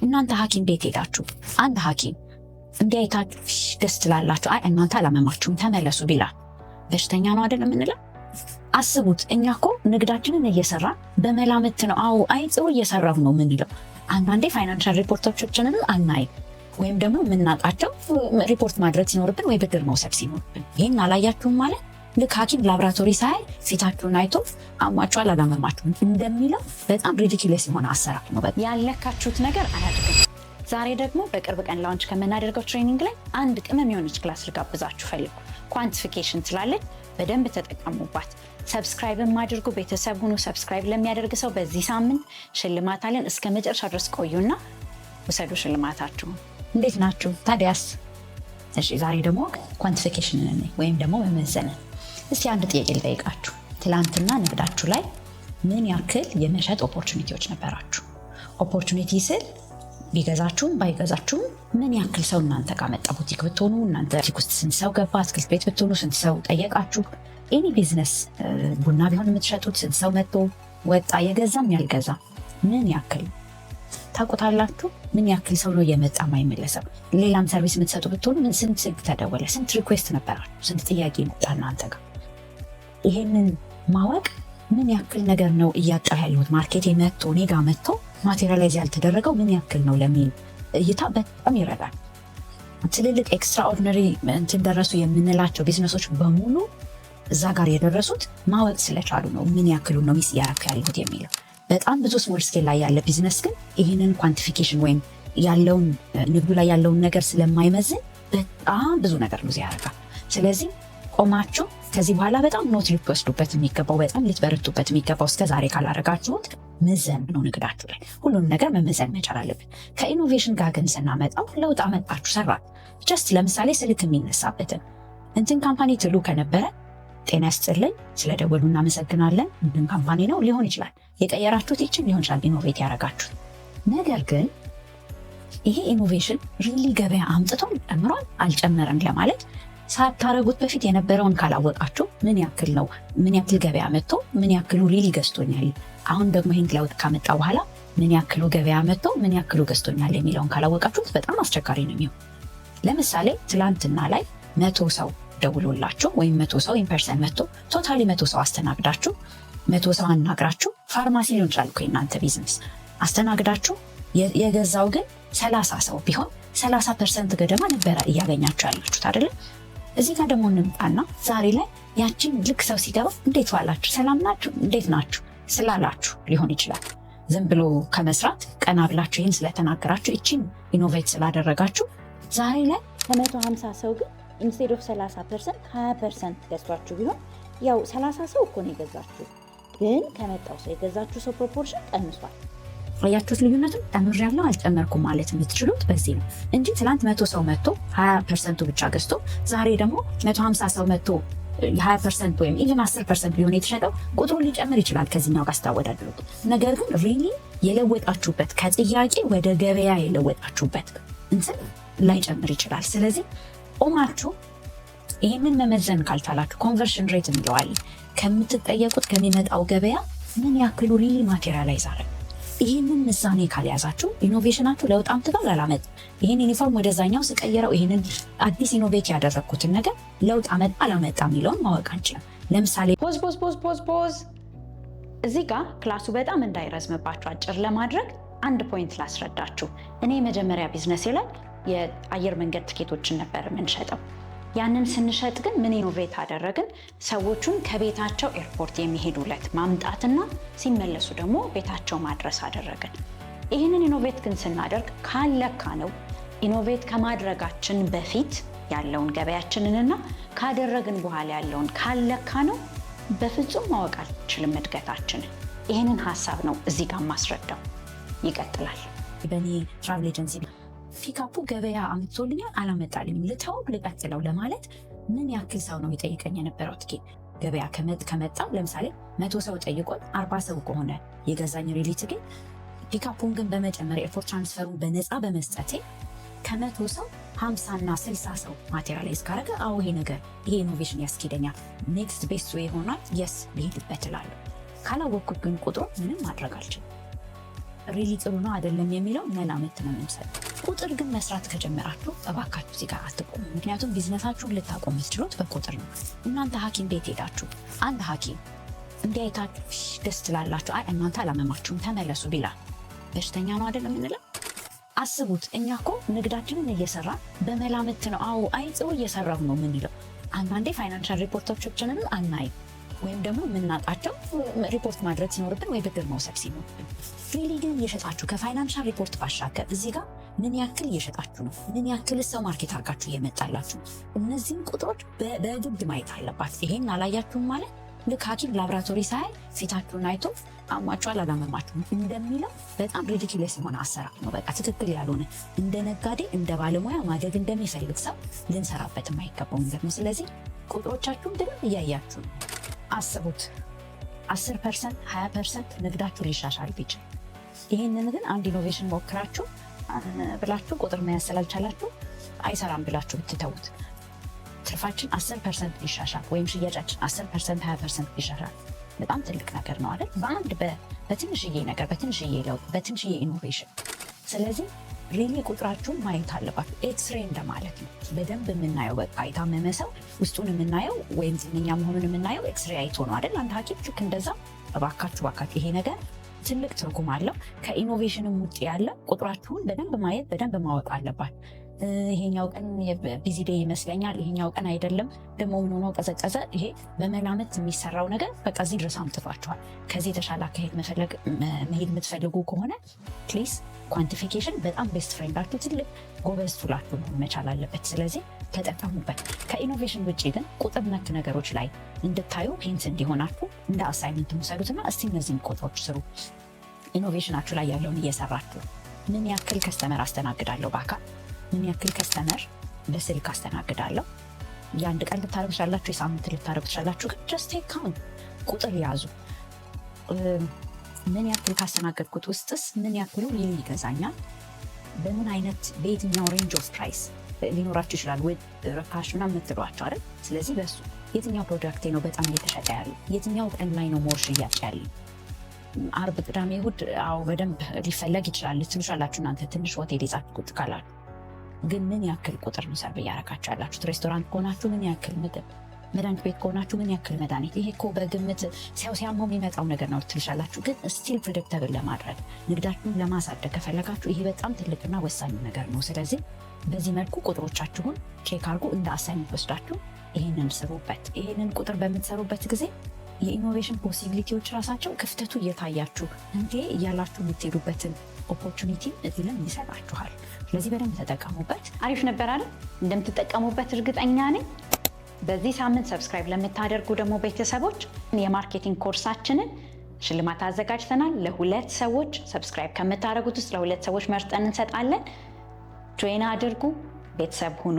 እናንተ ሐኪም ቤት ሄዳችሁ አንድ ሐኪም እንዲያይታችሁ ደስ ትላላችሁ፣ አይ እናንተ አላመማችሁም ተመለሱ ቢላል በሽተኛ ነው አይደል የምንለው? አስቡት። እኛ እኮ ንግዳችንን እየሰራ በመላምት ነው አዎ አይ ጥሩ እየሰራሁ ነው የምንለው። አንዳንዴ ፋይናንሻል ሪፖርቶቻችንን አናይ ወይም ደግሞ የምናውቃቸው ሪፖርት ማድረግ ሲኖርብን ወይ ብድር መውሰድ ሲኖርብን ይህን አላያችሁም ማለት ልክ ሐኪም ላብራቶሪ ሳይ ፊታችሁን አይቶ አሟችኋል አላመማችሁም እንደሚለው በጣም ሪዲኩለስ የሆነ አሰራር ነው። ያለካችሁት ነገር አያድግም። ዛሬ ደግሞ በቅርብ ቀን ላውንች ከምናደርገው ትሬኒንግ ላይ አንድ ቅመም የሆነች ክላስ ልጋብዛችሁ ፈልጉ። ኳንቲፊኬሽን ትላለች፣ በደንብ ተጠቀሙባት። ሰብስክራይብም አድርጉ፣ ቤተሰብ ሁኑ። ሰብስክራይብ ለሚያደርግ ሰው በዚህ ሳምንት ሽልማት አለን። እስከ መጨረሻ ድረስ ቆዩና ውሰዱ ሽልማታችሁን። እንዴት ናችሁ ታዲያስ? እሺ ዛሬ ደግሞ ኳንቲፊኬሽን ወይም ደግሞ መመዘንን። እስቲ አንድ ጥያቄ ልጠይቃችሁ። ትላንትና ንግዳችሁ ላይ ምን ያክል የመሸጥ ኦፖርቹኒቲዎች ነበራችሁ? ኦፖርቹኒቲ ስል ቢገዛችሁም ባይገዛችሁም ምን ያክል ሰው እናንተ ጋር መጣ? ቡቲክ ብትሆኑ እናንተ ቡቲክ ውስጥ ስንት ሰው ገባ? አትክልት ቤት ብትሆኑ ስንት ሰው ጠየቃችሁ? ኤኒ ቢዝነስ ቡና ቢሆን የምትሸጡት ስንት ሰው መጥቶ ወጣ? የገዛም ያልገዛ ምን ያክል ታውቁታላችሁ? ምን ያክል ሰው ነው የመጣ ማይመለሰው? ሌላም ሰርቪስ የምትሰጡ ብትሆኑ ምን ስንት ስልክ ተደወለ? ስንት ሪኩዌስት ነበራችሁ? ስንት ጥያቄ መጣ እናንተ ጋር? ይሄንን ማወቅ ምን ያክል ነገር ነው እያጣ ያለሁት ማርኬት መጥቶ እኔ ጋር መጥቶ ማቴሪያላይዝ ያልተደረገው ምን ያክል ነው ለሚል እይታ በጣም ይረዳል። ትልልቅ ኤክስትራኦርዲነሪ እንትን ደረሱ የምንላቸው ቢዝነሶች በሙሉ እዛ ጋር የደረሱት ማወቅ ስለቻሉ ነው ምን ያክሉ ነው ሚስ እያረኩ ያለሁት የሚለው። በጣም ብዙ ስሞል ስኬል ላይ ያለ ቢዝነስ ግን ይህንን ኳንቲፊኬሽን ወይም ያለውን ንግዱ ላይ ያለውን ነገር ስለማይመዝን በጣም ብዙ ነገር ሉዝ ያደርጋል። ስለዚህ ቆማችሁ ከዚህ በኋላ በጣም ኖት ልትወስዱበት የሚገባው በጣም ልትበረቱበት የሚገባው እስከ ዛሬ ካላደረጋችሁት መዘን ነው። ንግዳችሁ ላይ ሁሉም ነገር መመዘን መቻል አለብን። ከኢኖቬሽን ጋር ግን ስናመጣው ለውጥ አመጣችሁ ሰራት ጀስት ለምሳሌ ስልክ የሚነሳበትን እንትን ካምፓኒ ትሉ ከነበረ ጤና ይስጥልኝ ስለደወሉ እናመሰግናለን እንትን ካምፓኒ ነው ሊሆን ይችላል። የቀየራችሁት ይችን ሊሆን ይችላል ኢኖቬት ያደረጋችሁት ነገር ግን ይሄ ኢኖቬሽን ሪሊ ገበያ አምጥቶ ጨምሯል አልጨመረም ለማለት ሳታረጉት በፊት የነበረውን ካላወቃችሁ ምን ያክል ነው ምን ያክል ገበያ መጥቶ ምን ያክሉ ሪሊ ገዝቶኛል፣ አሁን ደግሞ ይህን ለውጥ ካመጣ በኋላ ምን ያክሉ ገበያ መጥቶ ምን ያክሉ ገዝቶኛል የሚለውን ካላወቃችሁት በጣም አስቸጋሪ ነው የሚሆን። ለምሳሌ ትላንትና ላይ 100 ሰው ደውሎላችሁ ወይም 100 ሰው ኢንፐርሰን መጥቶ ቶታሊ 100 ሰው አስተናግዳችሁ 100 ሰው አናግራችሁ ፋርማሲ ሊሆን ይችላል እኮ የእናንተ ቢዝነስ አስተናግዳችሁ የገዛው ግን 30 ሰው ቢሆን 30% ገደማ ነበረ እያገኛችሁ ያላችሁት አይደለም። እዚህ ጋር ደግሞ እንምጣና ዛሬ ላይ ያችን ልክ ሰው ሲገባ እንዴት ዋላችሁ ሰላም ናችሁ እንዴት ናችሁ ስላላችሁ ሊሆን ይችላል። ዝም ብሎ ከመስራት ቀና ብላችሁ ይህን ስለተናገራችሁ እቺን ኢኖቬት ስላደረጋችሁ ዛሬ ላይ ከ150 ሰው ግን ኢንስቴድ ኦፍ 30% 20% ገዝቷችሁ ቢሆን ያው 30 ሰው እኮ ነው የገዛችሁ፣ ግን ከመጣው ሰው የገዛችሁ ሰው ፕሮፖርሽን ቀንሷል። ያያችሁት ልዩነቱን ጨምሬያለሁ አልጨመርኩም ማለት የምትችሉት በዚህ ነው እንጂ ትላንት 100 ሰው መጥቶ 20% ብቻ ገዝቶ ዛሬ ደግሞ 150 ሰው መጥቶ 20% ወይም ኢቭን 10% ቢሆን የተሸጠው ቁጥሩ ሊጨምር ይችላል ከዚህኛው ጋር ስታወዳድሩት። ነገር ግን ሪሊ የለወጣችሁበት ከጥያቄ ወደ ገበያ የለወጣችሁበት እንትን ላይጨምር ይችላል። ስለዚህ ቆማችሁ ይህንን መመዘን ካልቻላችሁ ኮንቨርሽን ሬት እንለዋለን። ከምትጠየቁት ከሚመጣው ገበያ ምን ያክሉ ሪሊ ማቴሪያላይዝ አረግ ይህንን ምሳኔ ካልያዛችሁ ኢኖቬሽናችሁ ለውጥ አምጥቷል አላመጣም፣ ይህን ዩኒፎርም ወደዛኛው ስቀይረው ይህንን አዲስ ኢኖቬት ያደረግኩትን ነገር ለውጥ አመጣ አላመጣ የሚለውን ማወቅ አንችልም። ለምሳሌ ፖዝ እዚህ ጋር ክላሱ በጣም እንዳይረዝምባችሁ አጭር ለማድረግ አንድ ፖይንት ላስረዳችሁ። እኔ መጀመሪያ ቢዝነሴ ላይ የአየር መንገድ ትኬቶችን ነበር የምንሸጠው። ያንን ስንሸጥ ግን ምን ኢኖቬት አደረግን? ሰዎቹን ከቤታቸው ኤርፖርት የሚሄዱለት ማምጣትና ሲመለሱ ደግሞ ቤታቸው ማድረስ አደረግን። ይህንን ኢኖቬት ግን ስናደርግ ካለካ ነው ኢኖቬት ከማድረጋችን በፊት ያለውን ገበያችንንና ካደረግን በኋላ ያለውን ካለካ ነው በፍጹም ማወቅ አልችልም እድገታችንን። ይህንን ሀሳብ ነው እዚህ ጋር ማስረዳው። ይቀጥላል። በእኔ ትራቭል ኤጀንሲ ፒካፑ ገበያ አምጥቶልኛል አላመጣልኝም ልተው ልቀጥለው ለማለት ምን ያክል ሰው ነው የጠይቀኝ የነበረው ትኬት ገበያ ከመጣ ለምሳሌ 100 ሰው ጠይቆን 40 ሰው ከሆነ የገዛኝ ሪሊ ትኬት ፒካፑን ግን በመጨመር ኤርፖርት ትራንስፈሩን በነፃ በመስጠቴ ከ100 ሰው 50 እና 60 ሰው ማቴሪያላይዝ ካረገ አዎ ይሄ ነገር ይሄ ኢኖቬሽን ያስኬደኛል ኔክስት ቤስት ዌይ ሆኗል የስ ልሄድበት እላለሁ። ካላወቅኩት ግን ቁጥሩ ምንም ማድረግ አልችልም። ሪሊ ጥሩ ነው አይደለም የሚለው መላምት ነው የሚመስለው። ቁጥር ግን መስራት ከጀመራችሁ እባካችሁ እዚህ ጋር አትቆሙ። ምክንያቱም ቢዝነሳችሁን ልታቆሙ የምትችሉት በቁጥር ነው። እናንተ ሐኪም ቤት ሄዳችሁ አንድ ሐኪም እንዲያይታችሁ ደስ ትላላችሁ፣ አይ እናንተ አላመማችሁም ተመለሱ ቢላል በሽተኛ ነው አይደለም የምንለው? አስቡት። እኛ እኮ ንግዳችንን እየሰራ በመላምት ነው አዎ አይ ጥሩ እየሰራሁ ነው የምንለው። አንዳንዴ ፋይናንሻል ሪፖርቶቻችንን አናይም ወይም ደግሞ የምናጣቸው ሪፖርት ማድረግ ሲኖርብን ወይ ብድር መውሰድ ሲኖርብን። ሪሊ ግን እየሸጣችሁ ከፋይናንሻል ሪፖርት ባሻገር እዚህ ጋር ምን ያክል እየሸጣችሁ ነው? ምን ያክል ሰው ማርኬት አድርጋችሁ እየመጣላችሁ? እነዚህን ቁጥሮች በግድ ማየት አለባት። ይሄን አላያችሁም ማለት ልክ ሐኪም ላብራቶሪ ሳይ ፊታችሁን አይቶ አሟችኋል አላመማችሁም እንደሚለው በጣም ሪዲኪለስ የሆነ አሰራር ነው። በቃ ትክክል ያልሆነ እንደ ነጋዴ እንደ ባለሙያ ማደግ እንደሚፈልግ ሰው ልንሰራበት የማይገባው ነገር ነው። ስለዚህ ቁጥሮቻችሁን ድረስ እያያችሁ ነው። አስቡት 10% 20% ንግዳችሁ ሊሻሻል ቢችል፣ ይህንን ግን አንድ ኢኖቬሽን ሞክራችሁ ብላችሁ ቁጥር መያዝ ስላልቻላችሁ አይሰራም ብላችሁ ብትተዉት ትርፋችን 10% ሊሻሻል ወይም ሽያጫችን 10% 20% ሊሻሻል በጣም ትልቅ ነገር ነው አይደል? በአንድ በትንሽዬ ነገር በትንሽዬ ለውጥ በትንሽዬ ኢኖቬሽን። ስለዚህ ሪሊ ቁጥራችሁን ማየት አለባችሁ። ኤክስሬ እንደማለት ነው። በደንብ የምናየው በቃ የታመመ ሰው ውስጡን የምናየው ወይም ዝነኛ መሆኑን የምናየው ኤክስሬ አይቶ ነው አይደል? አንድ ሐኪም ልክ እንደዛ እባካችሁ ይሄ ነገር ትልቅ ትርጉም አለው። ከኢኖቬሽንም ውጭ ያለ ቁጥራችሁን በደንብ ማየት በደንብ ማወቅ አለባት። ይሄኛው ቀን ቢዚ ዴይ ይመስለኛል፣ ይሄኛው ቀን አይደለም፣ ደግሞ ምን ሆኖ ቀዘቀዘ። ይሄ በመላመት የሚሰራው ነገር በቃ እዚህ ድረስ አምጥቷችኋል። ከዚህ የተሻለ አካሄድ መሄድ የምትፈልጉ ከሆነ ፕሊዝ ኳንቲፊኬሽን በጣም ቤስት ፍሬንዳችሁ ትልቅ ጎበዝ ቱላችሁ መሆን መቻል አለበት። ስለዚህ ተጠቀሙበት። ከኢኖቬሽን ውጭ ግን ቁጥር ነክ ነገሮች ላይ እንድታዩ ሂንት እንዲሆናችሁ እንደ አሳይመንት ውሰዱትና እስቲ እነዚህን ቁጥሮች ስሩ። ኢኖቬሽናችሁ ላይ ያለውን እየሰራችሁ ምን ያክል ከስተመር አስተናግዳለሁ በአካል ምን ያክል ከስተመር በስልክ አስተናግዳለሁ? የአንድ ቀን ልታረጉ ትችላላችሁ፣ የሳምንት ልታረጉ ትችላላችሁ። ግን ጀስት ቴክ ካውንት ቁጥር ያዙ። ምን ያክል ካስተናገድኩት ውስጥስ ምን ያክሉ ይገዛኛል? በምን አይነት በየትኛው ሬንጅ ኦፍ ፕራይስ ሊኖራችሁ ይችላል? ወይ ርካሽ ምናምን የምትሏቸው አይደል? ስለዚህ በሱ የትኛው ፕሮዳክቴ ነው በጣም እየተሸጠ ያለ? የትኛው ቀን ላይ ነው ሞር ሽያጭ ያለ? አርብ፣ ቅዳሜ፣ እሑድ አዎ በደንብ ሊፈለግ ይችላል ትሉሻላችሁ እናንተ ትንሽ ሆቴል ይዛችሁ ቁጭ ካላችሁ። ግን ምን ያክል ቁጥር ነው ሰርቭ እያደረጋችሁ ያላችሁት? ሬስቶራንት ከሆናችሁ ምን ያክል ምግብ፣ መድኃኒት ቤት ከሆናችሁ ምን ያክል መድኃኒት። ይሄ እኮ በግምት ሲያመው የሚመጣው ነገር ነው ትልሻላችሁ። ግን ስቲል ፕሬዲክተብል ለማድረግ ንግዳችሁን ለማሳደግ ከፈለጋችሁ ይሄ በጣም ትልቅና ወሳኝ ነገር ነው። ስለዚህ በዚህ መልኩ ቁጥሮቻችሁን ቼክ አድርጉ። እንደ አሳይመንት ወስዳችሁ ይህንን ስሩበት። ይህንን ቁጥር በምትሰሩበት ጊዜ የኢኖቬሽን ፖሲቢሊቲዎች ራሳቸው ክፍተቱ እየታያችሁ እንዴ እያላችሁ የምትሄዱበትን ኦፖርቹኒቲ እዚህም ይሰጣችኋል። ስለዚህ በደንብ ተጠቀሙበት። አሪፍ ነበር አይደል? እንደምትጠቀሙበት እርግጠኛ ነኝ። በዚህ ሳምንት ሰብስክራይብ ለምታደርጉ ደግሞ ቤተሰቦች የማርኬቲንግ ኮርሳችንን ሽልማት አዘጋጅተናል። ለሁለት ሰዎች ሰብስክራይብ ከምታደርጉት ውስጥ ለሁለት ሰዎች መርጠን እንሰጣለን። ጆይን አድርጉ፣ ቤተሰብ ሁኑ።